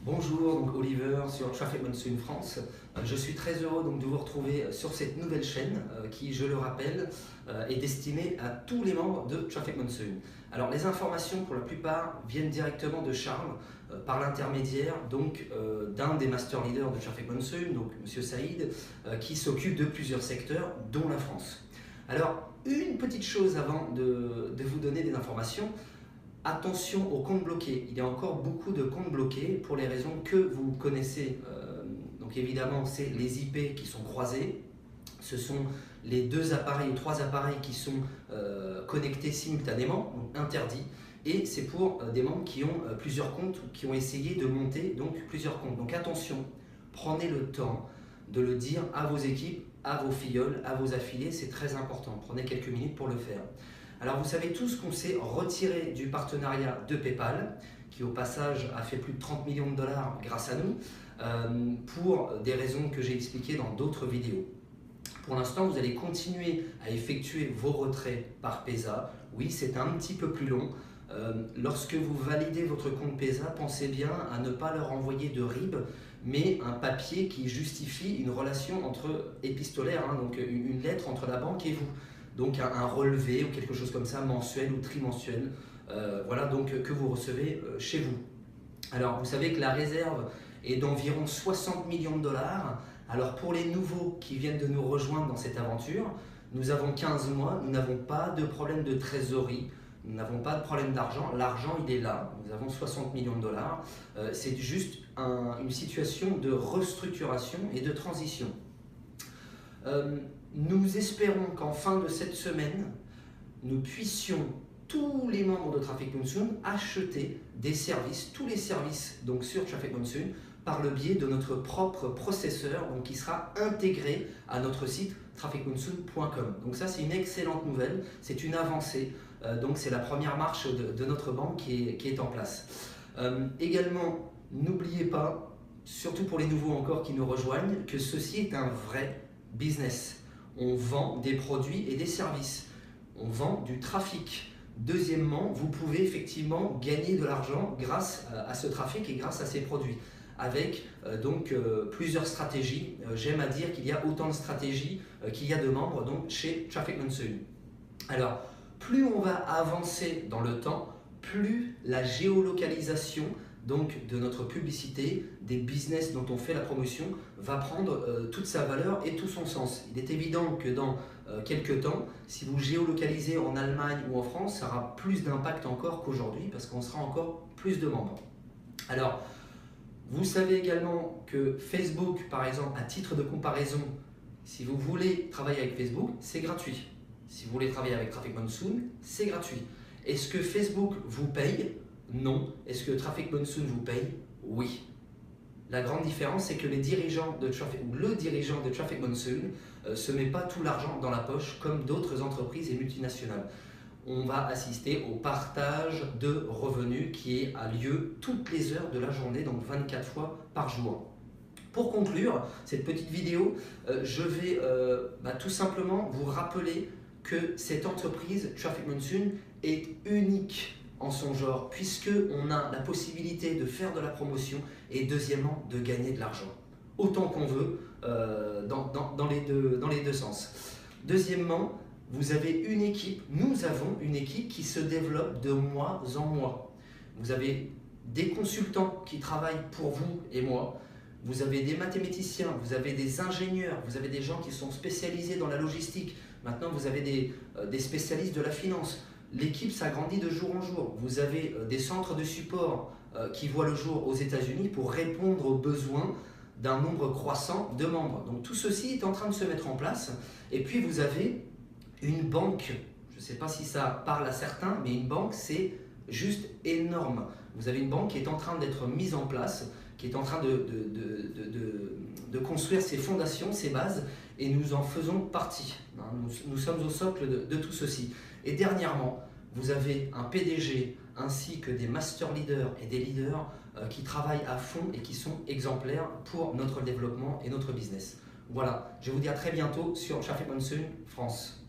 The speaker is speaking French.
Bonjour, donc Oliver sur Traffic Monsoon France. Je suis très heureux donc de vous retrouver sur cette nouvelle chaîne qui, je le rappelle, est destinée à tous les membres de Traffic Monsoon. Alors les informations pour la plupart viennent directement de Charles par l'intermédiaire d'un des master leaders de Traffic Monsoon, donc Monsieur Saïd, qui s'occupe de plusieurs secteurs dont la France. Alors une petite chose avant de vous donner des informations. Attention aux comptes bloqués. Il y a encore beaucoup de comptes bloqués pour les raisons que vous connaissez. Donc évidemment, c'est les IP qui sont croisés. Ce sont les deux appareils ou trois appareils qui sont connectés simultanément, donc interdits. Et c'est pour des membres qui ont plusieurs comptes ou qui ont essayé de monter donc plusieurs comptes. Donc attention, prenez le temps de le dire à vos équipes, à vos filleuls, à vos affiliés. C'est très important. Prenez quelques minutes pour le faire. Alors vous savez tous qu'on s'est retiré du partenariat de PayPal, qui au passage a fait plus de 30 millions de dollars grâce à nous, pour des raisons que j'ai expliquées dans d'autres vidéos. Pour l'instant, vous allez continuer à effectuer vos retraits par PESA. Oui, c'est un petit peu plus long. Lorsque vous validez votre compte PESA, pensez bien à ne pas leur envoyer de RIB, mais un papier qui justifie une relation épistolaire, donc une lettre entre la banque et vous. Donc un relevé ou quelque chose comme ça, mensuel ou trimensuel, voilà, donc que vous recevez chez vous. Alors vous savez que la réserve est d'environ 60 millions de dollars. Alors pour les nouveaux qui viennent de nous rejoindre dans cette aventure, nous avons 15 mois, nous n'avons pas de problème de trésorerie, nous n'avons pas de problème d'argent, l'argent il est là, nous avons 60 millions de dollars. C'est juste une situation de restructuration et de transition. Nous espérons qu'en fin de cette semaine, nous puissions, tous les membres de Traffic Monsoon, acheter des services, tous les services donc sur Traffic Monsoon, par le biais de notre propre processeur qui sera intégré à notre site trafficmonsoon.com. Donc ça, c'est une excellente nouvelle, c'est une avancée. Donc c'est la première marche de notre banque qui est en place. Également, n'oubliez pas, surtout pour les nouveaux encore qui nous rejoignent, que ceci est un vrai business. On vend des produits et des services. On vend du trafic. Deuxièmement, vous pouvez effectivement gagner de l'argent grâce à ce trafic et grâce à ces produits. Avec plusieurs stratégies. J'aime à dire qu'il y a autant de stratégies qu'il y a de membres chez Traffic Monsoon. Alors, plus on va avancer dans le temps, plus la géolocalisation de notre publicité, des business dont on fait la promotion, va prendre toute sa valeur et tout son sens. Il est évident que dans quelques temps, si vous géolocalisez en Allemagne ou en France, ça aura plus d'impact encore qu'aujourd'hui parce qu'on sera encore plus de membres. Alors, vous savez également que Facebook, par exemple, à titre de comparaison, si vous voulez travailler avec Facebook, c'est gratuit. Si vous voulez travailler avec Traffic Monsoon, c'est gratuit. Est-ce que Facebook vous paye ? Non. Est-ce que Traffic Monsoon vous paye? Oui. La grande différence, c'est que le dirigeant de Traffic Monsoon ne se met pas tout l'argent dans la poche comme d'autres entreprises et multinationales. On va assister au partage de revenus qui a lieu toutes les heures de la journée, donc 24 fois par jour. Pour conclure cette petite vidéo, je vais tout simplement vous rappeler que cette entreprise, Traffic Monsoon, est unique en son genre, puisqu'on a la possibilité de faire de la promotion et deuxièmement de gagner de l'argent, autant qu'on veut dans les deux sens. Deuxièmement, vous avez une équipe, nous avons une équipe qui se développe de mois en mois. Vous avez des consultants qui travaillent pour vous et moi, vous avez des mathématiciens, vous avez des ingénieurs, vous avez des gens qui sont spécialisés dans la logistique, maintenant vous avez des spécialistes de la finance. L'équipe s'agrandit de jour en jour. Vous avez des centres de support qui voient le jour aux États-Unis pour répondre aux besoins d'un nombre croissant de membres. Donc tout ceci est en train de se mettre en place. Et puis vous avez une banque, je ne sais pas si ça parle à certains, mais une banque c'est juste énorme. Vous avez une banque qui est en train d'être mise en place, qui est en train de construire ses fondations, ses bases, et nous en faisons partie. Nous sommes au socle de tout ceci. Et dernièrement, vous avez un PDG ainsi que des master leaders et des leaders qui travaillent à fond et qui sont exemplaires pour notre développement et notre business. Voilà, je vous dis à très bientôt sur Traffic Monsoon France.